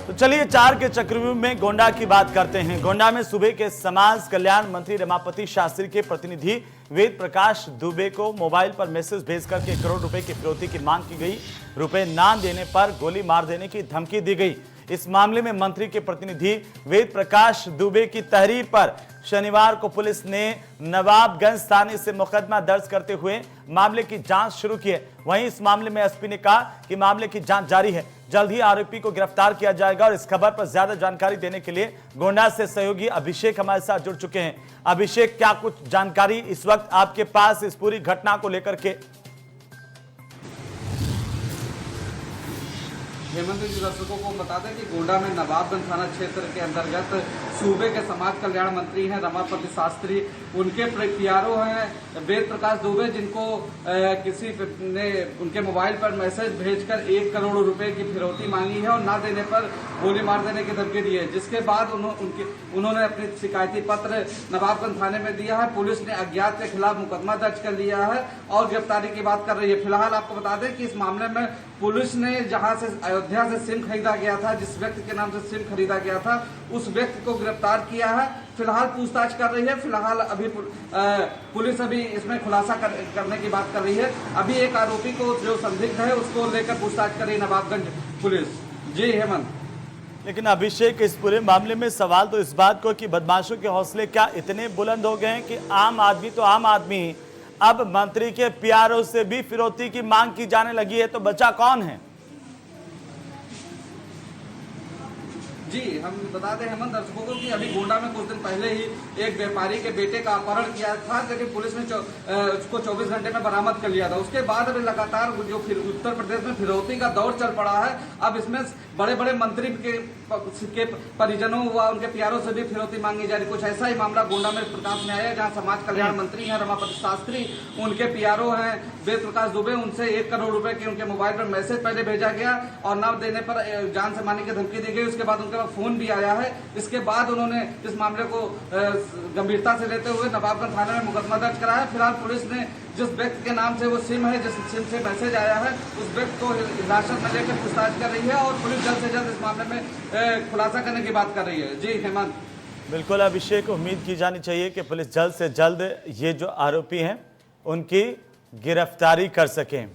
तो चलिए 4 के चक्रव्यूह में गोंडा की बात करते हैं। गोंडा में सूबे के समाज कल्याण मंत्री रमापति शास्त्री के प्रतिनिधि वेद प्रकाश दुबे को मोबाइल पर मैसेज भेजकर के 1 करोड़ रुपए की फिरौती की मांग की गई। रुपए ना देने पर गोली मार देने की धमकी दी गई। इस मामले में मंत्री के प्रतिनिधि वेद प्रकाश दुबे की तहरीर पर शनिवार को पुलिस ने नवाबगंज थाने से मुकदमा दर्ज करते हुए मामले की जांच शुरू की है। वहीं इस मामले में एसपी ने कहा कि मामले की जांच जारी है, जल्द ही आरोपी को गिरफ्तार किया जाएगा। और इस खबर पर ज्यादा जानकारी देने के लिए गोंडा से सहयोगी अभिषेक हमारे साथ जुड़ चुके हैं। अभिषेक, क्या कुछ जानकारी इस वक्त आपके पास इस पूरी घटना को लेकर के? हेमंत जी, दर्शकों को बता दें कि गोंडा में नवाबगंज थाना क्षेत्र के अंतर्गत सूबे के समाज कल्याण मंत्री हैं रमापति शास्त्री, उनके पीआरओ हैं वेद प्रकाश दुबे, जिनको किसी ने उनके मोबाइल पर मैसेज भेजकर 1 करोड़ रुपए की फिरौती मांगी है और ना देने पर गोली मार देने की धमकी दी है। जिसके बाद उन्होंने अपनी शिकायती पत्र नवाबगंज थाने में दिया है। पुलिस ने अज्ञात के खिलाफ मुकदमा दर्ज कर लिया है और गिरफ्तारी की बात कर रही है। फिलहाल आपको बता दें कि इस मामले में पुलिस ने जहां से अयोध्या से सिम खरीदा गया था, जिस व्यक्ति के नाम से सिम खरीदा गया था, उस व्यक्ति को गिरफ्तार किया है। फिलहाल पूछताछ कर रही है। फिलहाल अभी पुलिस अभी इसमें खुलासा करने की बात कर रही है। अभी एक आरोपी को जो संदिग्ध है उसको लेकर पूछताछ कर रही है नवाबगंज पुलिस। जी हेमंत। लेकिन अभिषेक, इस पूरे मामले में सवाल तो इस बात को कि बदमाशों के हौसले क्या इतने बुलंद हो गए हैं कि आम आदमी तो आम आदमी, अब मंत्री के पीआरओ से भी फिरौती की मांग की जाने लगी है, तो बचा कौन है? जी, हम बता दें हेमंत दर्शकों को कि अभी गोंडा में कुछ दिन पहले ही एक व्यापारी के बेटे का अपहरण किया था, लेकिन पुलिस ने उसको 24 घंटे में बरामद कर लिया था। उसके बाद अभी लगातार जो उत्तर प्रदेश में फिरौती का दौर चल पड़ा है। अब इसमें बड़े बड़े मंत्री के परिजनों व उनके प्यारों से भी फिरौती मांगी जा रही। कुछ ऐसा ही मामला गोंडा में प्रकाश में आया, जहाँ समाज कल्याण मंत्री हैं रमापति शास्त्री, उनके पीआरओ हैं वेद प्रकाश दुबे, उनसे 1 करोड़ रुपए की उनके मोबाइल पर मैसेज पहले भेजा गया और न देने पर जान से मारने की धमकी दी गई। उसके बाद उनके फोन भी आया है। इसके बाद उन्होंने इस मामले को गंभीरता से लेते हुए नवाबगंज थाने में मुकदमा दर्ज कराया। फिलहाल पुलिस ने जिस व्यक्ति के नाम से वो सिम है, जिस सिम से मैसेज आया है, उस व्यक्ति को हिरासत में लेकर पूछताछ कर रही है और पुलिस जल्द से जल्द इस मामले में खुलासा करने की बात कर रही है। जी हेमंत। बिल्कुल अभिषेक, उम्मीद की जानी चाहिए कि पुलिस जल्द से जल्द ये जो आरोपी हैं उनकी गिरफ्तारी कर सकें।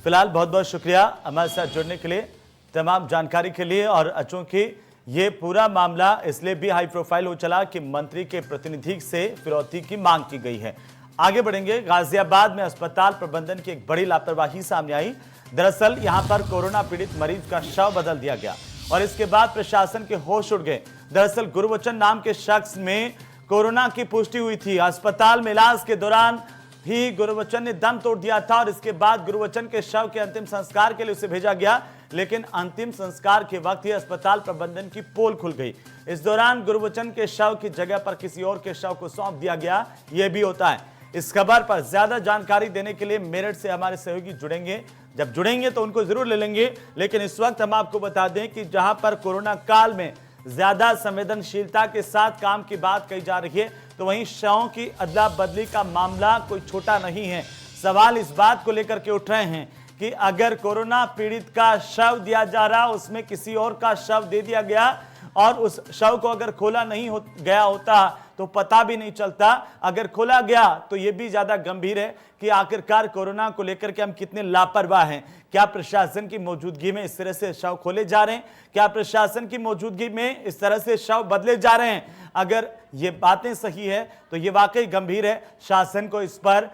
फिलहाल बहुत बहुत शुक्रिया हमारे साथ जुड़ने के लिए, तमाम जानकारी के लिए। और चूंकि ये पूरा मामला इसलिए भी हाई प्रोफाइल हो चला कि मंत्री के प्रतिनिधि से फिरौती की मांग की गई है। आगे बढ़ेंगे। गाजियाबाद में अस्पताल प्रबंधन की एक बड़ी लापरवाही सामने आई। दरअसल यहां पर कोरोना पीड़ित मरीज का शव बदल दिया गया और इसके बाद प्रशासन के होश उड़ गए। दरअसल गुरबचन नाम के शख्स में कोरोना की पुष्टि हुई थी। अस्पताल में इलाज के दौरान ही गुरबचन ने दम तोड़ दिया था और इसके बाद गुरबचन के शव के अंतिम संस्कार के लिए उसे भेजा गया, लेकिन अंतिम संस्कार के वक्त ही अस्पताल प्रबंधन की पोल खुल गई। इस दौरान गुरबचन के शव की जगह पर किसी और के शव को सौंप दिया गया। यह भी होता है। इस खबर पर ज्यादा जानकारी देने के लिए मेरठ से हमारे सहयोगी जुड़ेंगे। जब जुड़ेंगे तो उनको जरूर ले लेंगे, लेकिन इस वक्त हम आपको बता दें कि जहां पर कोरोना काल में ज्यादा संवेदनशीलता के साथ काम की बात कही जा रही है, तो वहीं शवों की अदला बदली का मामला कोई छोटा नहीं है। सवाल इस बात को लेकर के उठ रहे हैं कि अगर कोरोना पीड़ित का शव दिया जा रहा, उसमें किसी और का शव दे दिया गया और उस शव को अगर खोला नहीं गया होता तो पता भी नहीं चलता। अगर खोला गया तो यह भी ज्यादा गंभीर है कि आखिरकार कोरोना को लेकर के हम कितने लापरवाह हैं। क्या प्रशासन की मौजूदगी में इस तरह से शव खोले जा रहे हैं? क्या प्रशासन की मौजूदगी में इस तरह से शव बदले जा रहे हैं? अगर ये बातें सही है तो ये वाकई गंभीर है। शासन को इस पर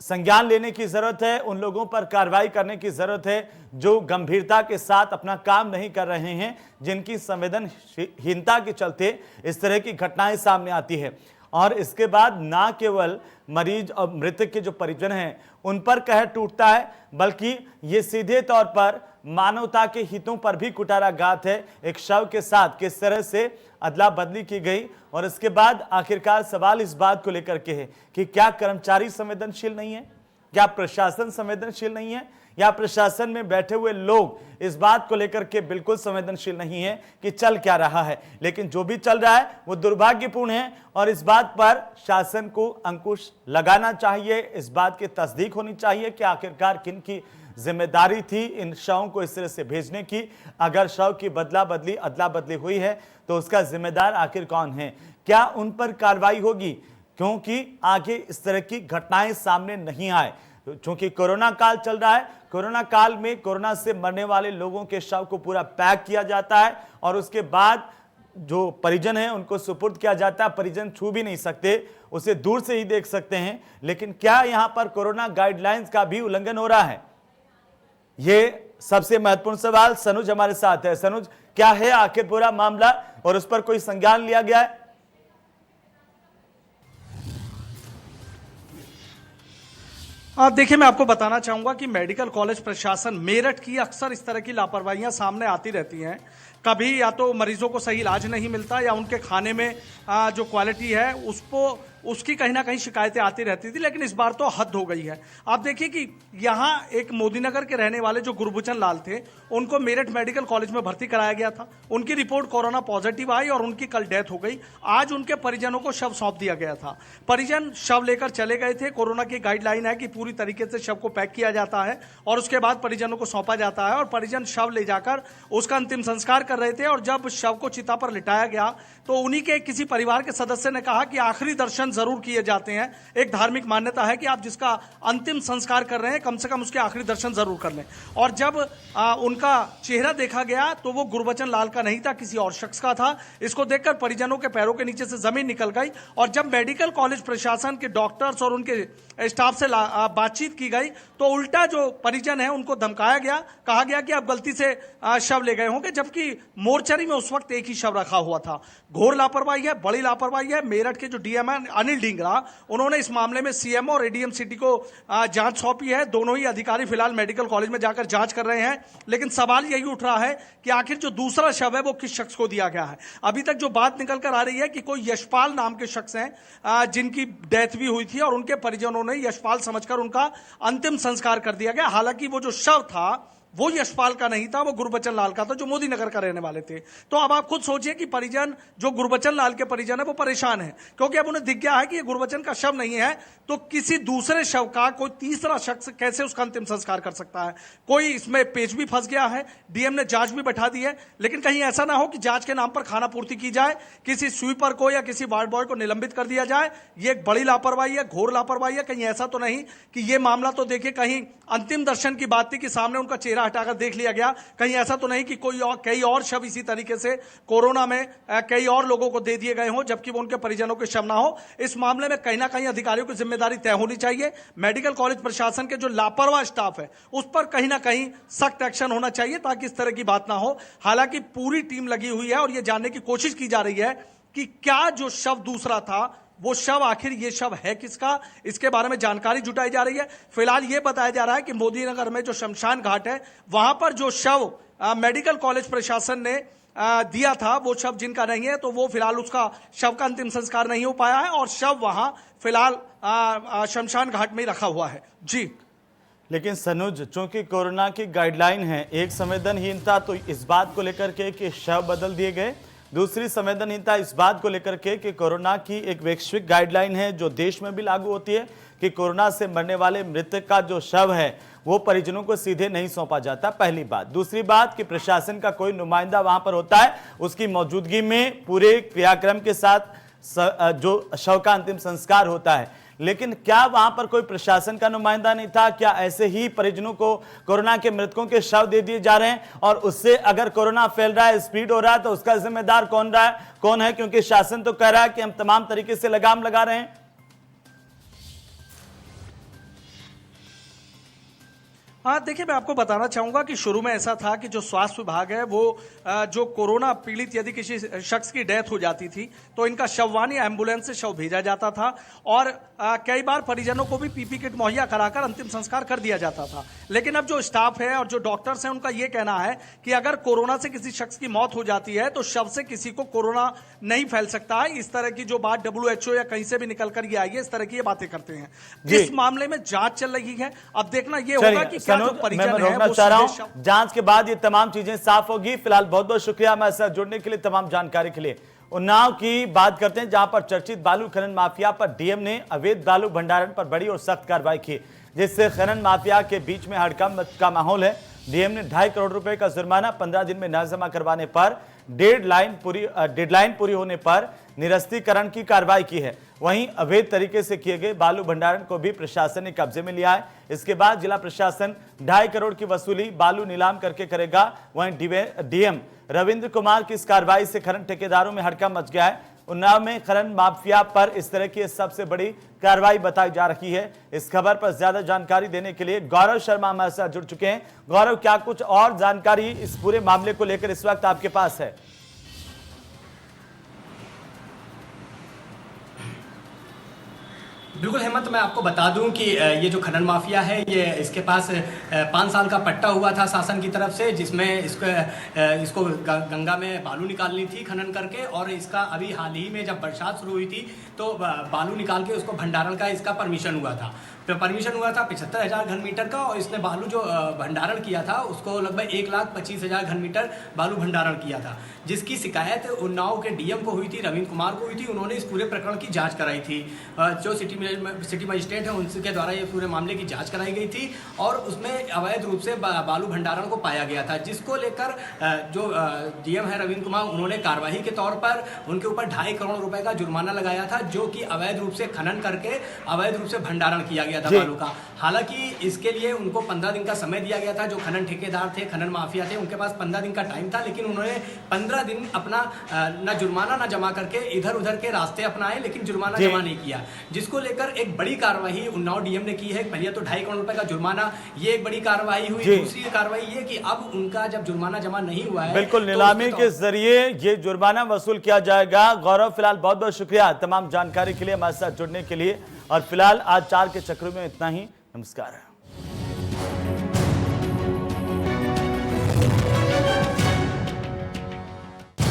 संज्ञान लेने की जरूरत है, उन लोगों पर कार्रवाई करने की जरूरत है जो गंभीरता के साथ अपना काम नहीं कर रहे हैं, जिनकी संवेदनहीनता के चलते इस तरह की घटनाएं सामने आती है। और इसके बाद ना केवल मरीज और मृतक के जो परिजन हैं उन पर कहर टूटता है, बल्कि ये सीधे तौर पर मानवता के हितों पर भी कुठाराघात है। एक शव के साथ किस तरह से अदला बदली की गई और इसके बाद आखिरकार सवाल इस बात को लेकर के है कि क्या कर्मचारी संवेदनशील नहीं है, क्या प्रशासन संवेदनशील नहीं है, या प्रशासन में बैठे हुए लोग इस बात को लेकर के बिल्कुल संवेदनशील नहीं है कि चल क्या रहा है। लेकिन जो भी चल रहा है वो दुर्भाग्यपूर्ण है और इस बात पर शासन को अंकुश लगाना चाहिए। इस बात की तस्दीक होनी चाहिए कि आखिरकार किन की जिम्मेदारी थी इन शवों को इस तरह से भेजने की? अगर शव की अदला बदली हुई है तो उसका जिम्मेदार आखिर कौन है? क्या उन पर कार्रवाई होगी? क्योंकि आगे इस तरह की घटनाएं सामने नहीं आए, क्योंकि कोरोना काल चल रहा है। कोरोना काल में कोरोना से मरने वाले लोगों के शव को पूरा पैक किया जाता है और उसके बाद जो परिजन है उनको सुपुर्द किया जाता है। परिजन छू भी नहीं सकते, उसे दूर से ही देख सकते हैं। लेकिन क्या यहां पर कोरोना गाइडलाइंस का भी उल्लंघन हो रहा है? ये सबसे महत्वपूर्ण सवाल। सनुज हमारे साथ है। सनुज, क्या है आखिर पूरा मामला और उस पर कोई संज्ञान लिया गया है? देखिए, मैं आपको बताना चाहूंगा कि मेडिकल कॉलेज प्रशासन मेरठ की अक्सर इस तरह की लापरवाहियां सामने आती रहती हैं। कभी या तो मरीजों को सही इलाज नहीं मिलता या उनके खाने में जो क्वालिटी है उसकी कहीं ना कहीं शिकायतें आती रहती थी, लेकिन इस बार तो हद हो गई है। आप देखिए कि यहाँ एक मोदीनगर के रहने वाले जो गुरबचन लाल थे, उनको मेरठ मेडिकल कॉलेज में भर्ती कराया गया था। उनकी रिपोर्ट कोरोना पॉजिटिव आई और उनकी कल डेथ हो गई। आज उनके परिजनों को शव सौंप दिया गया था। परिजन शव लेकर चले गए थे। कोरोना की गाइडलाइन है कि पूरी तरीके से शव को पैक किया जाता है और उसके बाद परिजनों को सौंपा जाता है और परिजन शव ले जाकर उसका अंतिम संस्कार कर रहे थे। और जब शव को चिता पर लिटाया गया तो उन्हीं के किसी परिवार के सदस्य ने कहा कि आखिरी दर्शन जरूर किए जाते हैं। एक धार्मिक मान्यता है कि आप जिसका अंतिम संस्कार कर रहे हैं कम से कम उसके आखिरी दर्शन जरूर कर लें। और जब उनका चेहरा देखा गया तो वो गुरबचन लाल का नहीं था, किसी और शख्स का था। इसको देखकर परिजनों के पैरों के नीचे से जमीन निकल गई। और जब मेडिकल कॉलेज प्रशासन के डॉक्टर्स और उनके स्टाफ से बातचीत की गई तो उल्टा जो परिजन है उनको धमकाया गया। कहा गया कि आप गलती से शव ले गए होंगे, जबकि मोर्चरी में उस वक्त एक ही शव रखा हुआ था। घोर लापरवाही है, बड़ी लापरवाही है। मेरठ के जो डीएम है अनिल ढींगरा, उन्होंने इस मामले में सीएमओ और एडीएम सिटी को जांच सौंपी है। दोनों ही अधिकारी फिलहाल मेडिकल कॉलेज में जाकर जांच कर रहे हैं। लेकिन सवाल यही उठ रहा है कि आखिर जो दूसरा शव है वो किस शख्स को दिया गया है। अभी तक जो बात निकल कर आ रही है कि कोई यशपाल नाम के शख्स हैं जिनकी डेथ भी हुई थी और उनके परिजनों ने यशपाल समझकर उनका अंतिम संस्कार कर दिया गया। हालांकि वो जो शव था वो यशपाल का नहीं था, वो गुरबचन लाल का था जो मोदी नगर का रहने वाले थे। तो अब आप खुद सोचिए कि परिजन जो गुरबचन लाल के परिजन है वो परेशान है, क्योंकि अब उन्हें दिख गया है कि ये गुरबचन का शव नहीं है तो किसी दूसरे शव का कोई तीसरा शख्स कैसे उसका अंतिम संस्कार कर सकता है। कोई इसमें पेच भी फंस गया है। डीएम ने जांच भी बैठा दी है, लेकिन कहीं ऐसा ना हो कि जांच के नाम पर खाना पूर्ति की जाए, किसी स्वीपर को या किसी वार्ड बॉय को निलंबित कर दिया जाए। ये एक बड़ी लापरवाही है, घोर लापरवाही है। कहीं ऐसा तो नहीं कि ये मामला तो देखिए कहीं अंतिम दर्शन की बात थी कि सामने उनका चेहरा हटाकर देख लिया गया। कहीं ऐसा तो नहीं कि कई और शव इसी तरीके से कोरोना में कई और लोगों को दे दिए गए हों जबकि वो उनके परिजनों के शव ना हो। इस मामले में कहीं ना कहीं अधिकारियों की जिम्मेदारी तय होनी चाहिए। मेडिकल कॉलेज प्रशासन के जो लापरवाह स्टाफ है उस पर कहीं ना कहीं सख्त एक्शन होना चाहिए ताकि इस तरह की बात ना हो। हालांकि पूरी टीम लगी हुई है और यह जानने की कोशिश की जा रही है कि क्या जो शव दूसरा था वो शव आखिर ये शव है किसका, इसके बारे में जानकारी जुटाई जा रही है। फिलहाल ये बताया जा रहा है कि मोदीनगर में जो शमशान घाट है वहां पर जो शव मेडिकल कॉलेज प्रशासन ने दिया था वो शव जिनका नहीं है तो वो फिलहाल उसका शव का अंतिम संस्कार नहीं हो पाया है और शव वहां फिलहाल शमशान घाट में ही रखा हुआ है। जी, लेकिन सनुज, चूंकि कोरोना की गाइडलाइन है, एक संवेदनहीनता तो इस बात को लेकर के कि शव बदल दिए गए, दूसरी संवेदनहीनता इस बात को लेकर के कि कोरोना की एक वैश्विक गाइडलाइन है जो देश में भी लागू होती है कि कोरोना से मरने वाले मृतक का जो शव है वो परिजनों को सीधे नहीं सौंपा जाता। पहली बात। दूसरी बात कि प्रशासन का कोई नुमाइंदा वहां पर होता है, उसकी मौजूदगी में पूरे क्रियाक्रम के साथ जो शव का अंतिम संस्कार होता है। लेकिन क्या वहां पर कोई प्रशासन का नुमाइंदा नहीं था? क्या ऐसे ही परिजनों को कोरोना के मृतकों के शव दे दिए जा रहे हैं और उससे अगर कोरोना फैल रहा है, स्प्रेड हो रहा है, तो उसका जिम्मेदार कौन है? क्योंकि शासन तो कह रहा है कि हम तमाम तरीके से लगाम लगा रहे हैं। हाँ, देखिए, मैं आपको बताना चाहूंगा कि शुरू में ऐसा था कि जो स्वास्थ्य विभाग है वो जो कोरोना पीड़ित यदि किसी शख्स की डेथ हो जाती थी तो इनका शववाहन या एम्बुलेंस से शव भेजा जाता था और कई बार परिजनों को भी पीपी किट मुहैया कराकर अंतिम संस्कार कर दिया जाता था। लेकिन अब जो स्टाफ है और जो डॉक्टर्स हैं उनका यह कहना है कि अगर कोरोना से किसी शख्स की मौत हो जाती है तो शव से किसी को कोरोना नहीं फैल सकता है। इस तरह की जो बात WHO या कहीं से भी निकल कर ये आई है, इस तरह की ये बातें करते हैं। इस मामले में जांच चल रही है। अब देखना यह होगा कि क्या जो परिजन है वो चाह रहा हूं जांच के बाद ये तमाम चीजें साफ होगी। फिलहाल बहुत बहुत शुक्रिया हमारे साथ जुड़ने के लिए, तमाम जानकारी के लिए। उन्नाव की बात करते हैं जहां पर चर्चित बालू खनन माफिया पर डीएम ने अवैध बालू भंडारण पर बड़ी और सख्त कार्रवाई की। जिससे खनन माफिया के बीच में हड़कंप का माहौल है। डीएम ने 2.5 करोड़ रुपए का जुर्माना 15 दिन में न जमा करवाने पर डेडलाइन पूरी होने पर निरस्तीकरण की कार्रवाई की है। वहीं अवैध तरीके से किए गए बालू भंडारण को भी प्रशासन ने कब्जे में लिया है। इसके बाद जिला प्रशासन 2.5 करोड़ की वसूली बालू नीलाम करके करेगा। वहीं डीएम रविंद्र कुमार की इस कार्रवाई से खनन ठेकेदारों में हड़कंप मच गया है। उन्नाव में खनन माफिया पर इस तरह की सबसे बड़ी कार्रवाई बताई जा रही है। इस खबर पर ज्यादा जानकारी देने के लिए गौरव शर्मा हमारे साथ जुड़ चुके हैं। गौरव, क्या कुछ और जानकारी इस पूरे मामले को लेकर इस वक्त आपके पास है? बिल्कुल हेमंत, मैं आपको बता दूं कि ये जो खनन माफिया है, ये इसके पास 5 साल का पट्टा हुआ था शासन की तरफ से, जिसमें इसको गंगा में बालू निकालनी थी खनन करके। और इसका अभी हाल ही में जब बरसात शुरू हुई थी तो बालू निकाल के उसको भंडारण का इसका परमिशन हुआ था। 75,000 घन मीटर का। और इसने बालू जो भंडारण किया था उसको लगभग 1,25,000 घन मीटर बालू भंडारण किया था, जिसकी शिकायत उन्नाव के डीएम को हुई थी, रविंद्र कुमार को हुई थी। उन्होंने इस पूरे प्रकरण की जांच कराई थी। जो सिटी मजिस्ट्रेट है उनके द्वारा ये पूरे मामले की जांच कराई गई थी और उसमें अवैध रूप से बालू भंडारण को पाया गया था, जिसको लेकर जो डीएम है रविंद्र कुमार, उन्होंने कार्यवाही के तौर पर उनके ऊपर 2.5 करोड़ रुपए का जुर्माना लगाया था, जो कि अवैध रूप से खनन करके अवैध रूप से भंडारण किया गया था बालू का। हालांकि इसके लिए उनको 15 दिन का समय दिया गया था। जो खनन ठेकेदार थे, खनन माफिया थे, उनके पास 15 दिन का टाइम था, लेकिन उन्होंने 15 दिन अपना न जुर्माना न जमा करके इधर उधर के रास्ते अपनाए, लेकिन जुर्माना जमा नहीं किया, जिसको लेकर एक बड़ी कार्रवाई उन्नाव डीएम ने की है। पहले तो 2.5 करोड़ रुपए का जुर्माना, ये एक बड़ी कार्रवाई हुई। दूसरी कार्रवाई ये कि अब उनका जब जुर्माना जमा नहीं हुआ है, बिल्कुल नीलामी के जरिए ये जुर्माना वसूल किया जाएगा। गौरव, फिलहाल बहुत बहुत शुक्रिया तमाम जानकारी के लिए, हमारे साथ जुड़ने के लिए। और फिलहाल आज 4 के चक्रों में इतना ही। नमस्कार।